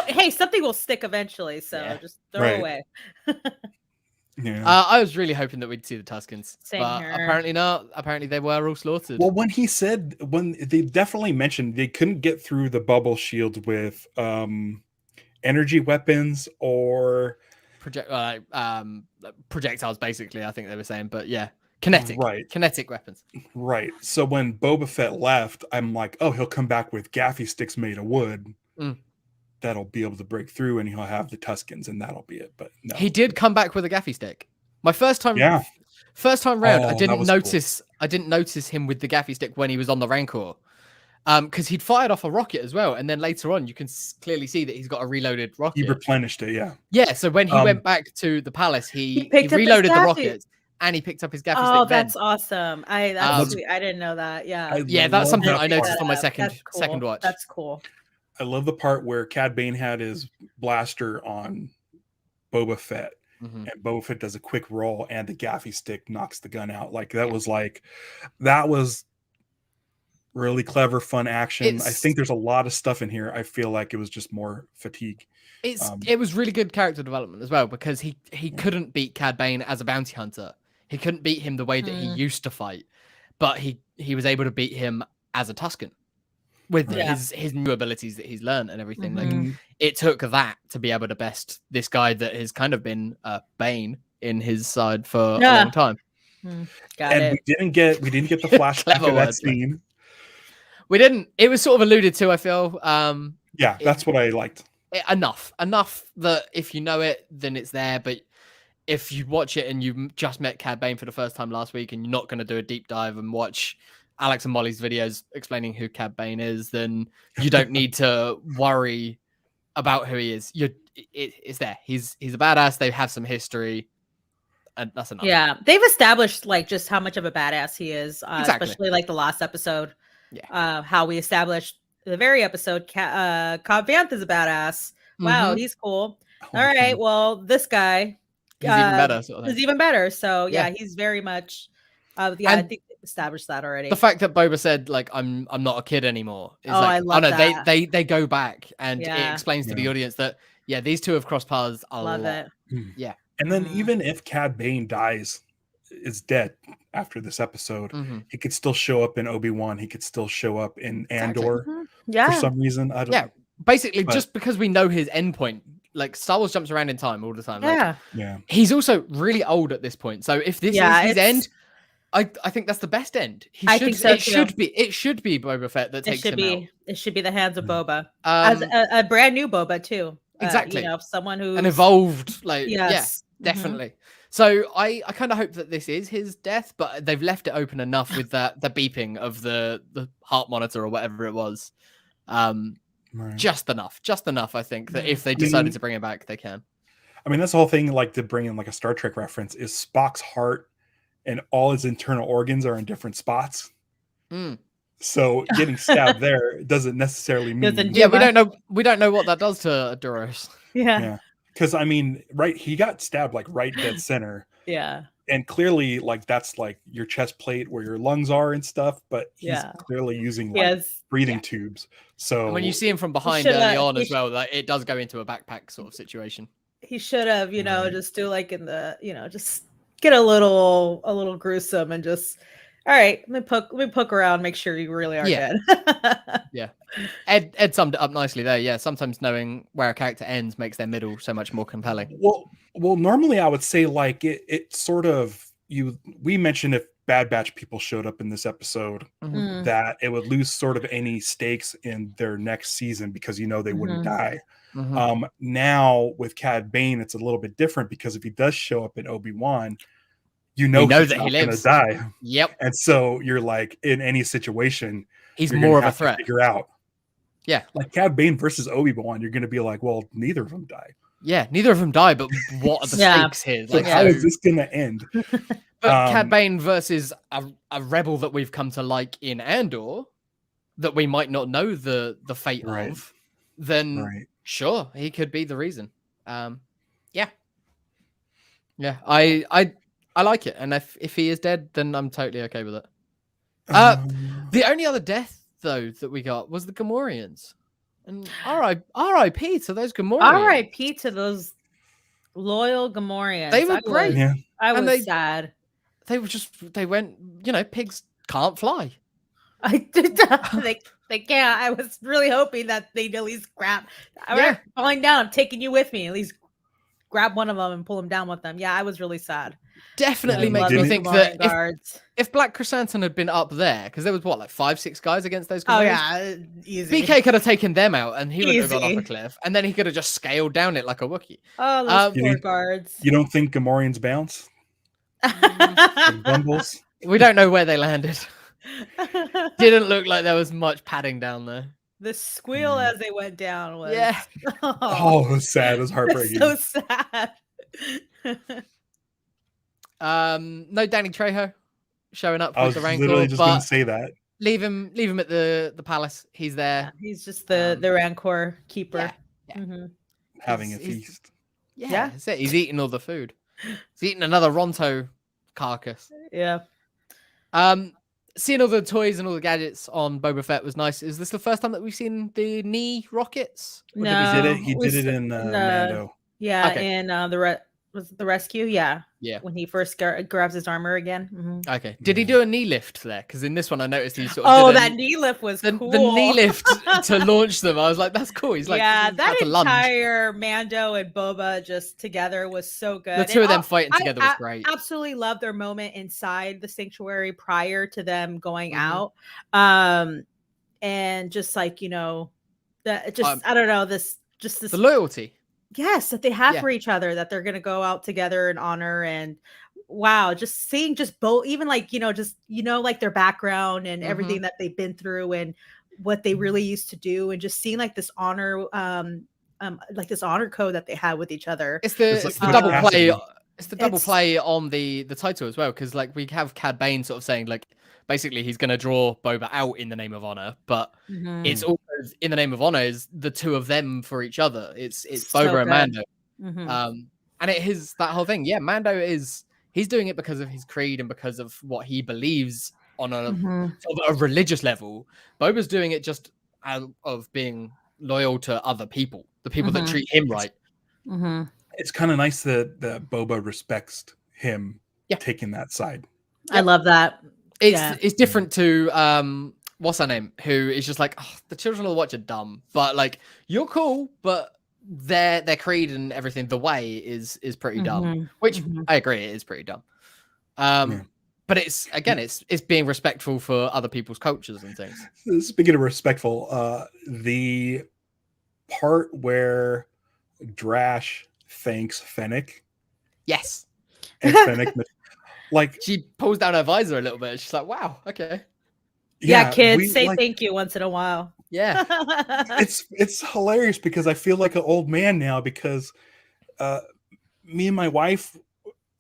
Hey, something will stick eventually, so just throw it away. I was really hoping that we'd see the Tuskens. Same but here. Apparently not. Apparently they were all slaughtered. Well, when they definitely mentioned they couldn't get through the bubble shield with energy weapons or projectiles, basically. I think they were saying, but yeah, kinetic weapons. Right. So when Boba Fett left, I'm like, oh, he'll come back with gaffy sticks made of wood. That'll be able to break through, and he'll have the Tuskens, and that'll be it. But no, he did come back with a gaffy stick. My first time round, I didn't notice. Cool. I didn't notice him with the gaffy stick when he was on the Rancor, because he'd fired off a rocket as well, and then later on, you can clearly see that he's got a reloaded rocket. He replenished it, yeah. Yeah. So when he went back to the palace, he reloaded the rockets. And he picked up his gaffy stick. Oh, that's awesome! That's sweet. I didn't know that. Yeah, that's something I noticed on my second watch. That's cool. I love the part where Cad Bane had his blaster on Boba Fett, and Boba Fett does a quick roll, and the gaffy stick knocks the gun out. That was really clever, fun action. I think there's a lot of stuff in here. I feel like it was just more fatigue. It was really good character development as well, because he couldn't beat Cad Bane as a bounty hunter. He couldn't beat him the way that he used to fight, but he was able to beat him as a Tusken with his new abilities that he's learned and everything. It took that to be able to best this guy that has kind of been Bane in his side for a long time. We didn't get the flashback of that scene. We didn't. It was sort of alluded to, I feel. That's what I liked. Enough that if you know it, then it's there. But if you watch it and you just met Cad Bane for the first time last week, and you're not going to do a deep dive and watch Alex and Molly's videos explaining who Cad Bane is, then you don't need to worry about who he is. It's there. He's a badass. They have some history, and that's enough. Yeah, they've established just how much of a badass he is, especially the last episode. Yeah, how we established the very episode. Cobb Vanth is a badass. Wow, he's cool. All right, well, this guy is even better. Is even better. So yeah, he's very much. I think they established that already. The fact that Boba said I'm not a kid anymore. Is I love that. They go back, and it explains to the audience that these two have crossed paths a lot. Love it. Yeah. And then even if Cad Bane is dead after this episode, he could still show up in Obi-Wan. He could still show up in Andor for some reason. I don't know. Basically, just because we know his endpoint. Star Wars jumps around in time all the time. Yeah. He's also really old at this point. So if this is his end, I think that's the best end. It should be Boba Fett that takes him out. It should be the hands of Boba. As a brand new Boba too. Exactly. Someone who an evolved definitely. So I kind of hope that this is his death, but they've left it open enough with the beeping of the heart monitor or whatever it was. Just enough, I think, that if they decided to bring it back, they can. I mean, that's the whole thing, to bring in a Star Trek reference, is Spock's heart and all his internal organs are in different spots. So getting stabbed there doesn't necessarily mean... we don't know what that does to Duros. Yeah. Because, I mean, he got stabbed, right dead center. Yeah. And clearly, that's your chest plate where your lungs are and stuff, but he's clearly using breathing tubes. So and when you see him from behind early on as well, it does go into a backpack sort of situation. He should have, just do in the, just get a little gruesome and just, all right, let me poke around, make sure you really are dead. Yeah. Ed summed it up nicely there. Yeah, sometimes knowing where a character ends makes their middle so much more compelling. Well, normally I would say it sort of we mentioned if Bad Batch people showed up in this episode that it would lose sort of any stakes in their next season because they wouldn't die. Now with Cad Bane, it's a little bit different because if he does show up in Obi-Wan, he's that not he lives. Gonna die. Yep. And so you're in any situation, he's more of a threat. Figure out. Yeah. Cad Bane versus Obi-Wan, you're going to be well, neither of them die. Yeah, neither of them die, but what are the stakes here? How is this going to end? But Cad Bane versus a rebel that we've come to like in Andor, that we might not know the fate of, then sure, he could be the reason. Yeah, I like it, and if he is dead, then I'm totally okay with it. The only other death though that we got was the Gamorreans, and R.I.P. to those Gamorreans. R.I.P. to those loyal Gamorreans. They were great. I was sad. They went. Pigs can't fly. I did they can't. I was really hoping that they'd at least grab. All right, falling down. I'm taking you with me. At least grab one of them and pull them down with them. Yeah, I was really sad. Definitely makes me think that if Black Chrysanthemum had been up there, because there was what, like 5-6 guys against those guys. Oh yeah, easy. BK could have taken them out, and he would have gone off a cliff, and then he could have just scaled down it like a Wookiee. Oh, those poor guards. You don't think Gamorreans bounce? Bumbles? We don't know where they landed. Didn't look like there was much padding down there. The squeal as they went down was it was sad. It was heartbreaking. So sad. No Danny Trejo showing up with the Rancor. I was literally just going to say that. Leave him at the palace. He's there. Yeah, he's just the Rancor keeper. Yeah. Mm-hmm. Having a feast. Yeah, that's it. He's eating all the food. He's eating another Ronto carcass. Yeah. Seeing all the toys and all the gadgets on Boba Fett was nice. Is this the first time that we've seen the knee rockets? No, he did it in Mando. Yeah, okay. In was it the rescue? Yeah. When he first grabs his armor again. Mm-hmm. Okay. Did he do a knee lift there? Because in this one, I noticed he sort of that knee lift was cool. The knee lift to launch them. I was like, that's cool. He's like, that entire Mando and Boba just together was so good. The two of them fighting together was great. Absolutely loved their moment inside the sanctuary prior to them going out. And just like, I don't know, this the loyalty. Yes, that they have for each other, that they're going to go out together in honor. And wow, just seeing both, even like, like their background and everything that they've been through and what they really used to do. And just seeing like this honor, like this honor code that they had with each other. It's the double play. It's the double play on the title as well. Cause like we have Cad Bane sort of saying like, basically he's going to draw Boba out in the name of honor, but it's also in the name of honor is the two of them for each other. It's Boba and Mando. And it is that whole thing. Yeah. Mando he's doing it because of his creed and because of what he believes on a religious level. Boba's doing it just out of being loyal to other people, the people that treat him right. It's kind of nice that Boba respects him taking that side. I love that. It's different to what's her name, who is just like, the children of the Watch are dumb, but like you're cool, but their creed and everything, the way is pretty dumb. Which I agree, it is pretty dumb. But it's being respectful for other people's cultures and things. Speaking of respectful, the part where Drash thanks Fennec. Yes. And Fennec, like she pulls down her visor a little bit. She's like, "Wow, okay." Yeah, kids, say thank you once in a while. Yeah, it's hilarious because I feel like an old man now because me and my wife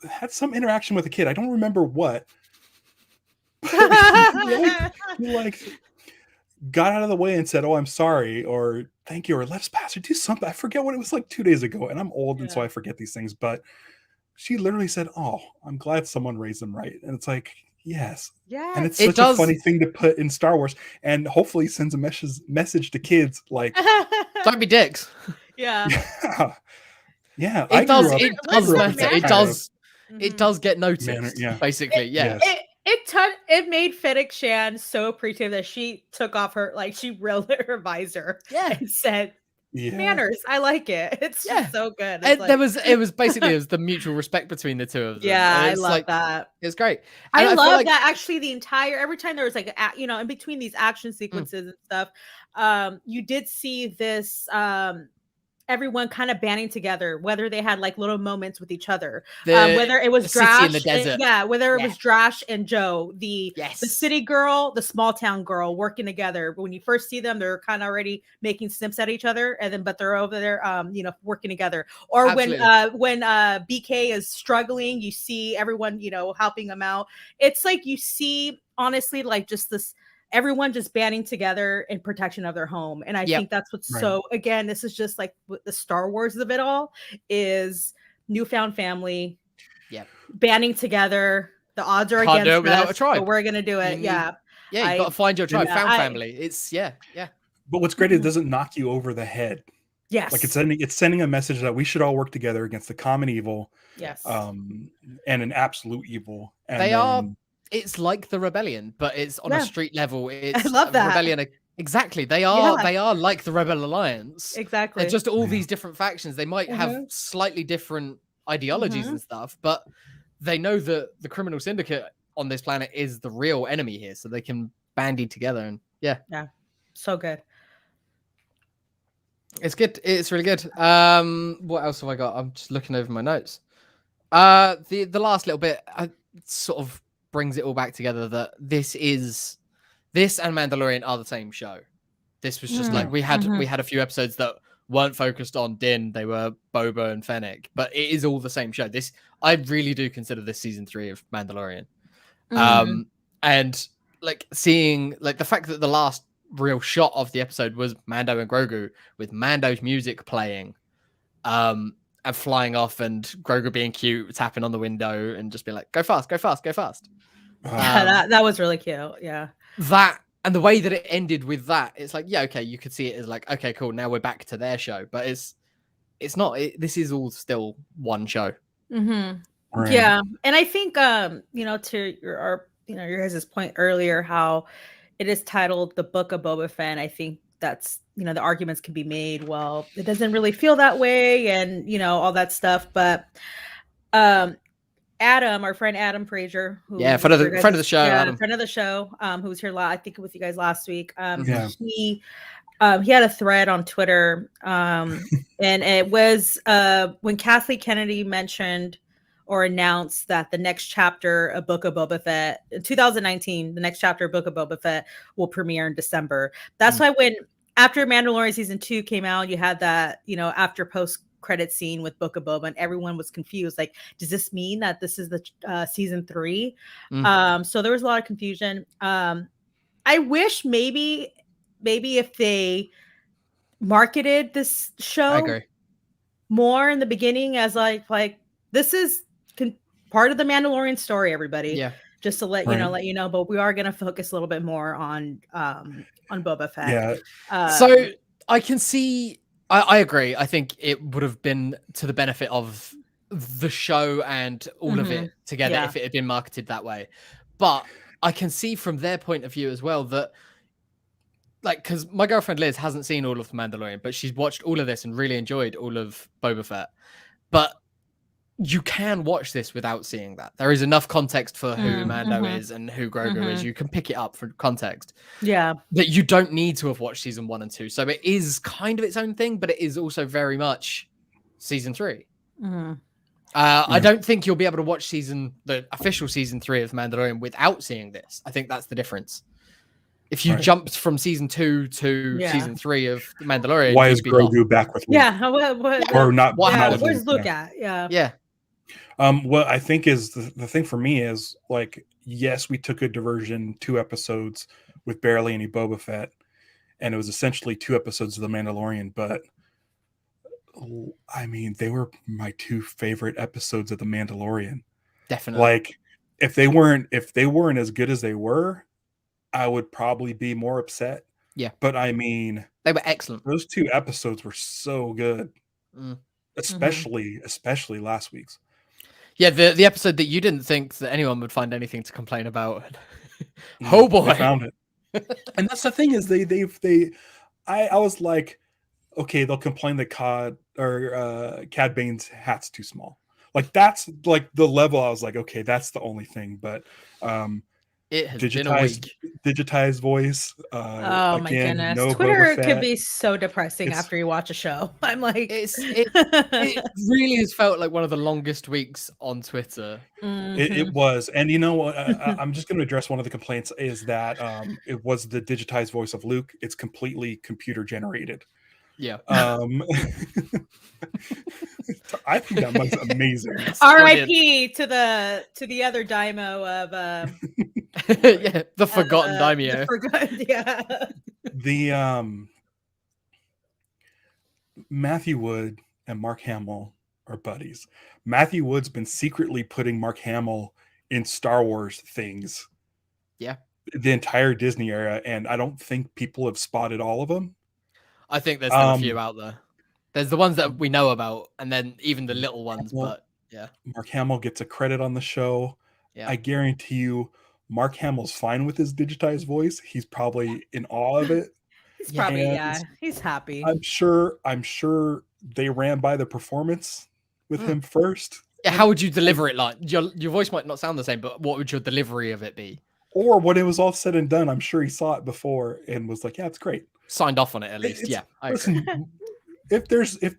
had some interaction with a kid. I don't remember what. he got out of the way and said, "Oh, I'm sorry," or "Thank you," or "Let us pass," or do something. I forget what it was like 2 days ago, and I'm old, and so I forget these things. But she literally said, "Oh, I'm glad someone raised them right," and it's like, yes, and it's such a funny thing to put in Star Wars, and hopefully sends a message to kids like, "Don't be dicks." Yeah. It does matter. It does get noticed. Basically, yeah. It made Fennec Shan so appreciative that she took off she rolled her visor and said, "Manners, I like it." It's just so good. It was basically the mutual respect between the two of them. Yeah, I love that. It's great. And I love that actually every time there was in between these action sequences and stuff, you did see this everyone kind of banding together, whether they had like little moments with each other, whether it was Drash in the desert. Whether it was Drash and Joe, the city girl, the small town girl working together. But when you first see them, they're kind of already making snips at each other, and but they're over there, working together. Or Absolutely. when BK is struggling, you see everyone, helping him out. It's like you see, honestly, like just this. Everyone just banding together in protection of their home. And I think that's what's so, again, this is just like the Star Wars of it all is newfound family, banding together. The odds are against us, without a tribe. But we're going to do it. Yeah, you got to find your tribe, found family. It's, But what's great, it doesn't knock you over the head. Yes. Like it's sending a message that we should all work together against the common evil. Yes. And an absolute evil. And it's like the Rebellion, but it's on a street level. It's I love that. Rebellion. Exactly. They are like the Rebel Alliance. Exactly. They're just all these different factions. They might have slightly different ideologies and stuff, but they know that the criminal syndicate on this planet is the real enemy here, so they can bandy together. And yeah, so good. It's good. It's really good. What else have I got? I'm just looking over my notes. The last little bit sort of brings it all back together that this and Mandalorian are the same show. This was just like we had a few episodes that weren't focused on Din. They were Boba and Fennec, but it is all the same show. This, I really do consider this season 3 of Mandalorian. And like seeing like the fact that the last real shot of the episode was Mando and Grogu with Mando's music playing, and flying off, and Grogu being cute, tapping on the window, and just be like, "Go fast, go fast, go fast." Yeah, that was really cute. Yeah, that and the way that it ended with that, it's like, yeah, okay, you could see it as like, okay, cool, now we're back to their show, but it's not. This is all still one show. Right. Yeah, and I think to your guys' point earlier, how it is titled The Book of Boba Fett. I think that's, the arguments can be made. Well, it doesn't really feel that way, and all that stuff. But Adam, our friend Adam Frazier, friend of the show, Adam. Friend of the show, who was here I think with you guys last week. He had a thread on Twitter, and it was when Kathleen Kennedy mentioned or announced that the next chapter of Book of Boba Fett in 2019, the next chapter of Book of Boba Fett will premiere in December. That's why after Mandalorian season 2 came out, you had that, after post credit scene with Book of Boba, and everyone was confused. Like, does this mean that this is the season 3? So there was a lot of confusion. I wish maybe if they marketed this show more in the beginning as like this is part of the Mandalorian story, everybody. Yeah. Just to let you know, but we are going to focus a little bit more on Boba Fett. Yeah. So I can see, I agree. I think it would have been to the benefit of the show and all of it together if it had been marketed that way. But I can see from their point of view as well that, like, because my girlfriend Liz hasn't seen all of The Mandalorian, but she's watched all of this and really enjoyed all of Boba Fett. But you can watch this without seeing that. There is enough context for who Mando is and who Grogu is. You can pick it up for context. Yeah. That you don't need to have watched season 1 and 2. So it is kind of its own thing, but it is also very much season 3. I don't think you'll be able to watch the official season 3 of Mandalorian without seeing this. I think that's the difference. If you jumped from season 2 to season 3 of The Mandalorian, why is Grogu back with Luke? Yeah, or not? Where's Luke at? Yeah. What I think is the thing for me is, like, yes, we took a diversion 2 episodes with barely any Boba Fett, and it was essentially 2 episodes of The Mandalorian. But I mean, they were my 2 favorite episodes of The Mandalorian. Definitely. Like, if they weren't as good as they were, I would probably be more upset. Yeah. But I mean, they were excellent. Those 2 episodes were so good. Especially last week's. Yeah, the episode that you didn't think that anyone would find anything to complain about. Oh boy. They found it. And that's the thing is I was like, okay, they'll complain that Cad Bane's hat's too small. Like, that's like the level I was like, okay, that's the only thing. But it has been a week. Digitized voice. Oh my goodness. Twitter could be so depressing after you watch a show. I'm like, it really has felt like one of the longest weeks on Twitter. It was. And you know what? I'm just going to address one of the complaints is that it was the digitized voice of Luke. It's completely computer generated. Yeah. I think that was amazing. R.I.P. to the other Daimo of the forgotten daimyo. The Matthew Wood and Mark Hamill are buddies. Matthew Wood's been secretly putting Mark Hamill in Star Wars things. Yeah. The entire Disney era, and I don't think people have spotted all of them. I think there's still a few out there. There's the ones that we know about, and then even the little ones. But yeah, Mark Hamill gets a credit on the show. Yeah. I guarantee you, Mark Hamill's fine with his digitized voice. He's probably in awe of it. He's probably he's happy. I'm sure they ran by the performance with him first. Yeah, how would you deliver it? Like your voice might not sound the same, but what would your delivery of it be? Or when it was all said and done, I'm sure he saw it before and was like, "Yeah, it's great." Signed off on it at least. Listen, if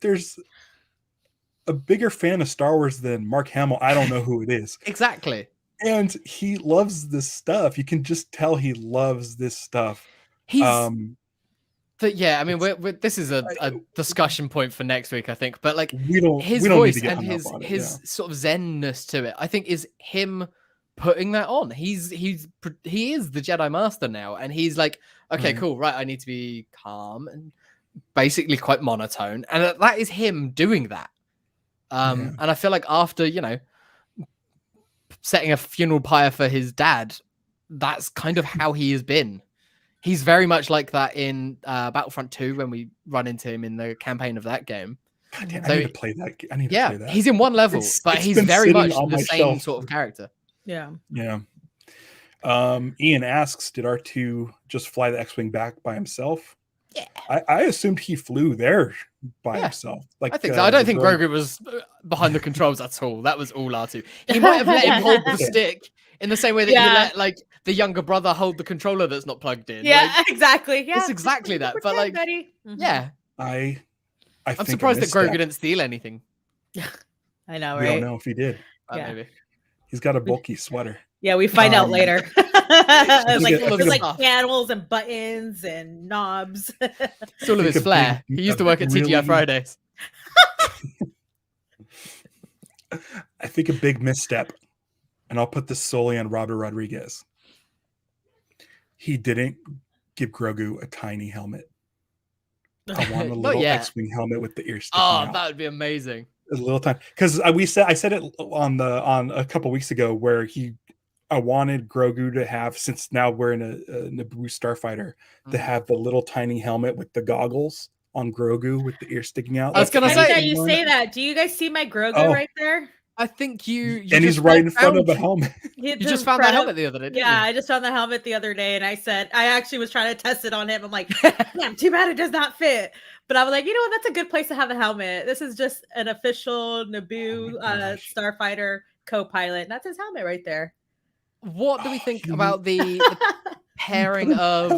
there's a bigger fan of Star Wars than Mark Hamill, I don't know who it is. Exactly. And he loves this stuff. You can just tell he loves this stuff. Yeah, I mean, this is a discussion point for next week, I think. But like, his we don't voice need to get and his it, sort of zenness to it, I think, is him putting that on. He is the Jedi Master now, and he's like, okay, cool, right? I need to be calm and basically quite monotone, and that is him doing that. And I feel like after setting a funeral pyre for his dad, that's kind of how he has been. He's very much like that in Battlefront 2 when we run into him in the campaign of that game. God damn, I need to play that. I need to play that. He's in one level, but he's very much the same sort of character. Yeah. Yeah. Ian asks, did R2 just fly the X-Wing back by himself? Yeah. I assumed he flew there by himself. Like I think so. I don't think Grogu was behind the controls at all. That was all R2. He might have let him hold the stick in the same way that he let like the younger brother hold the controller that's not plugged in. Yeah, like, exactly. Yeah, it's exactly that. But like, yeah, I'm surprised that Grogu didn't steal anything. I know, right? We don't know if he did. Maybe he's got a bulky sweater. Yeah, we find out later. It's like a panels and buttons and knobs. It's all of his flair. He used to work at TGI Fridays. I think a big misstep, and I'll put this solely on Robert Rodriguez. He didn't give Grogu a tiny helmet. I want a little X-Wing helmet with the ears sticking out. That would be amazing. A little time, because I said it on a couple weeks ago where I wanted Grogu to have, since now we're in a Naboo starfighter, to have the little tiny helmet with the goggles on Grogu with the ear sticking out. I was gonna say, you say that. Do you guys see my Grogu right there? I think you and he's right in front of the helmet. You just found that helmet the other day, didn't you? I just found the helmet the other day, and I actually was trying to test it on him. I'm like, damn, too bad it does not fit. But I was like, you know what? That's a good place to have a helmet. This is just an official Naboo starfighter co-pilot. That's his helmet right there. What do we think about the pairing of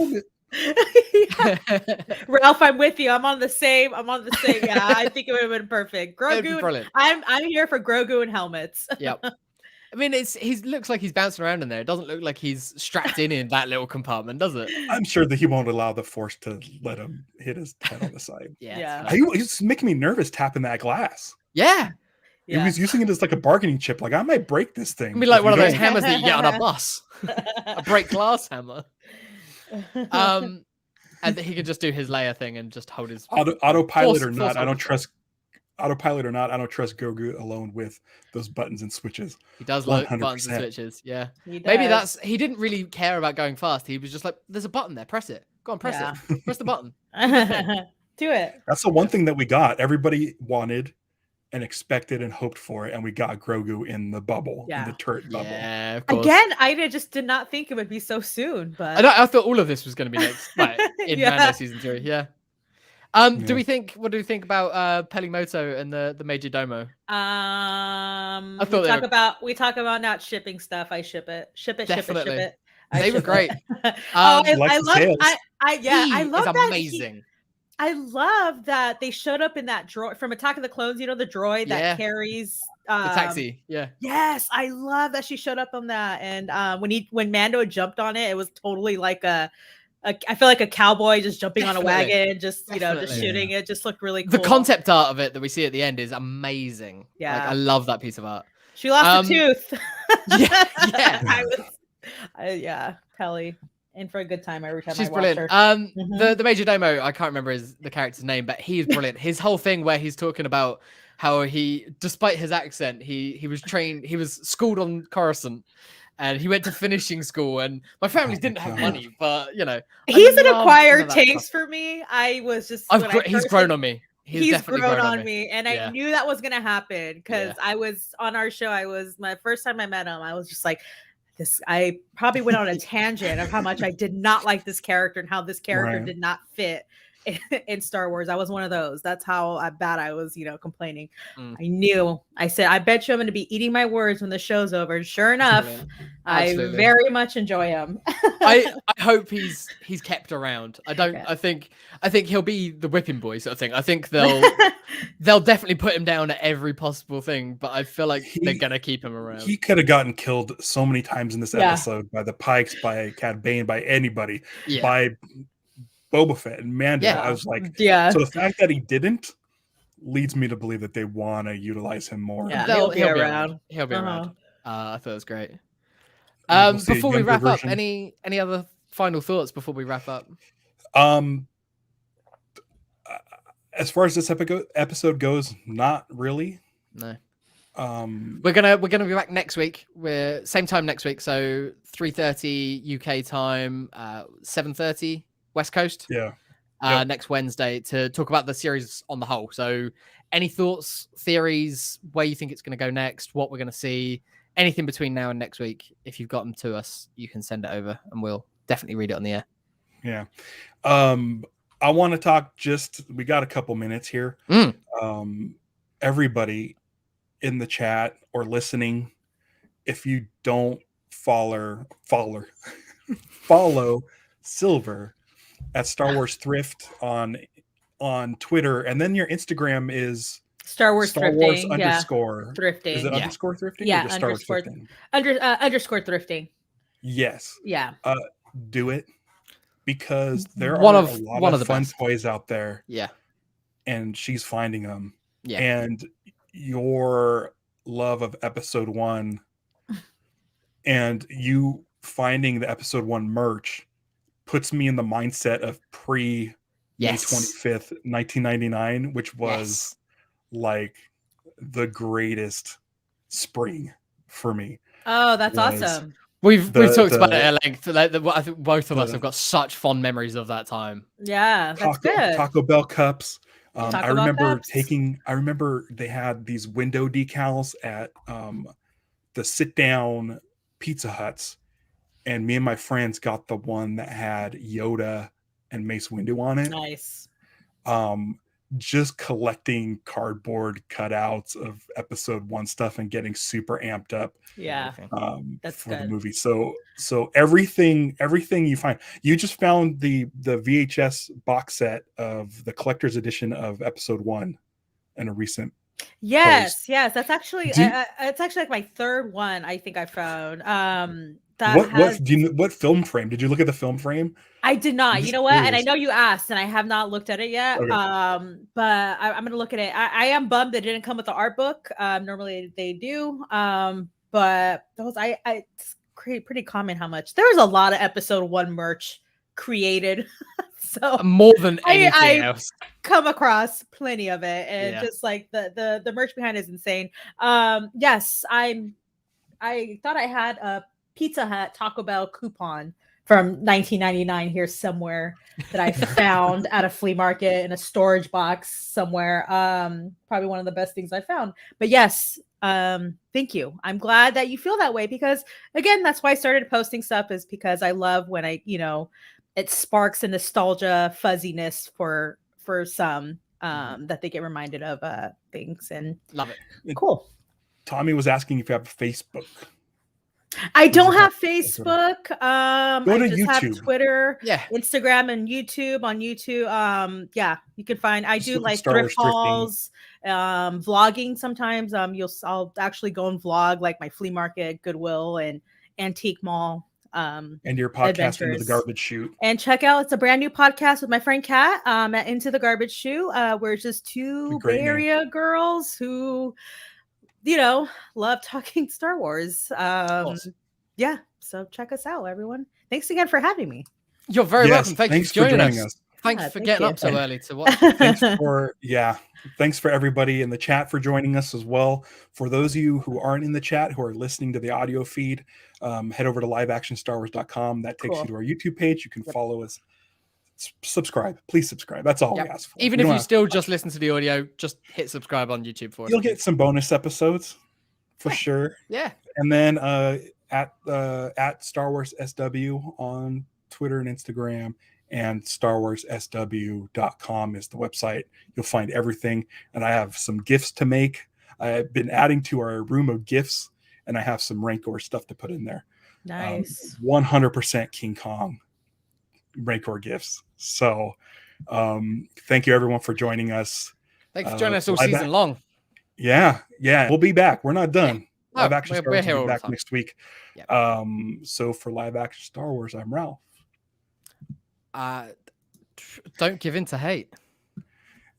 Ralph? I'm with you. I'm on the same. Yeah, I think it would have been perfect. Grogu. I'm here for Grogu and helmets. Yep. I mean, he looks like he's bouncing around in there. It doesn't look like he's strapped in that little compartment, does it? I'm sure that he won't allow the Force to let him hit his head on the side. Yeah. He's making me nervous tapping that glass. Yeah. He was using it as like a bargaining chip. Like, I might break this thing. It'd be like one of those hammers that you get on a bus. A break glass hammer. And he could just do his layer thing and just hold his autopilot or not. I don't trust Grogu alone with those buttons and switches. He does like buttons and switches. Yeah. Maybe he didn't really care about going fast. He was just like, there's a button there. Press it. Go on, press it. Press the button. Do it. That's the one thing that we got. Everybody wanted and expected and hoped for it, and we got Grogu in the bubble, in the turret bubble. Yeah, of course. Again, I just did not think it would be so soon, but I thought all of this was going to be next, in Mando season 3. Yeah. What do we think about Pelimoto and the Major Domo? We talk about not shipping stuff. I ship it. Ship it. They were great. I love that. Amazing. I love that they showed up in that droid from Attack of the Clones, the droid that carries the taxi. Yeah. Yes, I love that she showed up on that. And when Mando jumped on it, it was totally like I feel like a cowboy just jumping on a wagon, just just shooting it. Just looked really cool. The concept art of it that we see at the end is amazing. Yeah. Like, I love that piece of art. She lost a tooth. Yeah. Pelly. In for a good time every time she's I watch brilliant. her. The Major Domo, I can't remember the character's name, but he is brilliant. His whole thing where he's talking about how he, despite his accent, he was trained, he was schooled on Coruscant, and he went to finishing school. And my family didn't have money, but he's an acquired taste for me. I was just he's grown on me. He's grown on me, and I knew that was gonna happen because I was on our show. My first time I met him, I was just like, I probably went on a tangent of how much I did not like this character and how this character did not fit in Star Wars. I was one of those. That's how bad I was, complaining. I said, I bet you I'm going to be eating my words when the show's over. And sure enough, I very much enjoy him. I hope he's kept around. I think he'll be the whipping boy sort of thing. I think they'll definitely put him down at every possible thing, but I feel like they're gonna keep him around. He could have gotten killed so many times in this episode by the Pikes, by Cad Bane, by anybody, by Boba Fett and Mando. I was like, so the fact that he didn't leads me to believe that they want to utilize him more. Yeah, he'll be around. He'll be around. I thought it was great. Before we wrap up, any other final thoughts before we wrap up? As far as this episode goes, not really. No. We're gonna be back next week. We're same time next week, so 3:30 UK time, 7:30 West Coast. Next Wednesday to talk about the series on the whole. So, any thoughts, theories, where you think it's going to go next, what we're going to see, anything between now and next week? If you've got them to us, you can send it over, and we'll definitely read it on the air. Yeah. I want to talk. We got a couple minutes here. Everybody in the chat or listening, if you don't follow Silver at Star Wars Thrift on Twitter, and then your Instagram is Star Wars thrifting, underscore thrifting. Is it underscore thrifting? Yeah, Star Wars thrifting. Underscore thrifting. Yes. Yeah. Do it, because there one are of a lot of the fun best toys out there. Yeah. And she's finding them. Yeah. And your love of episode 1 and you finding the episode 1 merch puts me in the mindset of May 25th, 1999, which was like the greatest spring for me. Oh, that's awesome. We've talked about it at length. I think both of us have got such fond memories of that time. Yeah, that's good. Taco Bell cups. I remember cups. They had these window decals at the sit down Pizza Huts, and me and my friends got the one that had Yoda and Mace Windu on it. Nice. Just collecting cardboard cutouts of episode 1 stuff and getting super amped up. Yeah. That's for good. The movie. So everything you find, you just found the VHS box set of the collector's edition of episode 1 in a recent post. Yes, that's actually it's actually like my third one I think I found. What film frame? Did you look at the film frame? I did not. You know what? And I know you asked, and I have not looked at it yet. Okay. But I'm gonna look at it. I am bummed that it didn't come with the art book. Normally they do. But those it's pretty common how much there was a lot of episode 1 merch created. So more than anything else. Come across plenty of it, and just like the merch behind is insane. Yes, I thought I had a Pizza Hut Taco Bell coupon from 1999 here somewhere that I found at a flea market in a storage box somewhere. Probably one of the best things I found. But yes, thank you. I'm glad that you feel that way, because again, that's why I started posting stuff, is because I love when it sparks a nostalgia fuzziness for some that they get reminded of things, and love it. Cool. Tommy was asking if you have a Facebook. I don't have Facebook. Go to YouTube. Have Twitter, Instagram, and YouTube. On YouTube, you can find. I do like Star thrift hauls, vlogging sometimes. I'll actually go and vlog like my flea market, Goodwill, and antique mall. And your podcast, Into the Garbage Chute. And check out, it's a brand new podcast with my friend Kat at Into the Garbage Chute. We're just two Bay Area girls who, love talking Star Wars. Awesome. Yeah, so check us out, everyone. Thanks again for having me. You're very welcome. Thanks for joining us. Thanks for getting up so early to watch. Thanks for everybody in the chat for joining us as well. For those of you who aren't in the chat, who are listening to the audio feed, head over to liveactionstarwars.com. That takes you to our YouTube page. You can follow us. Subscribe. Please subscribe. That's all we ask for. Even if you still just listen to the audio, just hit subscribe on YouTube for us. You'll get some bonus episodes for sure. Yeah. And then at Star Wars SW on Twitter and Instagram, and StarWarsSW.com is the website. You'll find everything, and I have some gifts to make. I've been adding to our room of gifts, and I have some Rancor stuff to put in there. Nice. 100% King Kong Rancor gifts. So thank you everyone for joining us. Thanks for joining us all season long. Yeah, we'll be back. We're not done. No, Live action Star Wars will be back next week. Yeah. So for live action Star Wars, I'm Ralph. Don't give in to hate.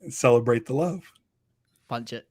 And celebrate the love. Punch it.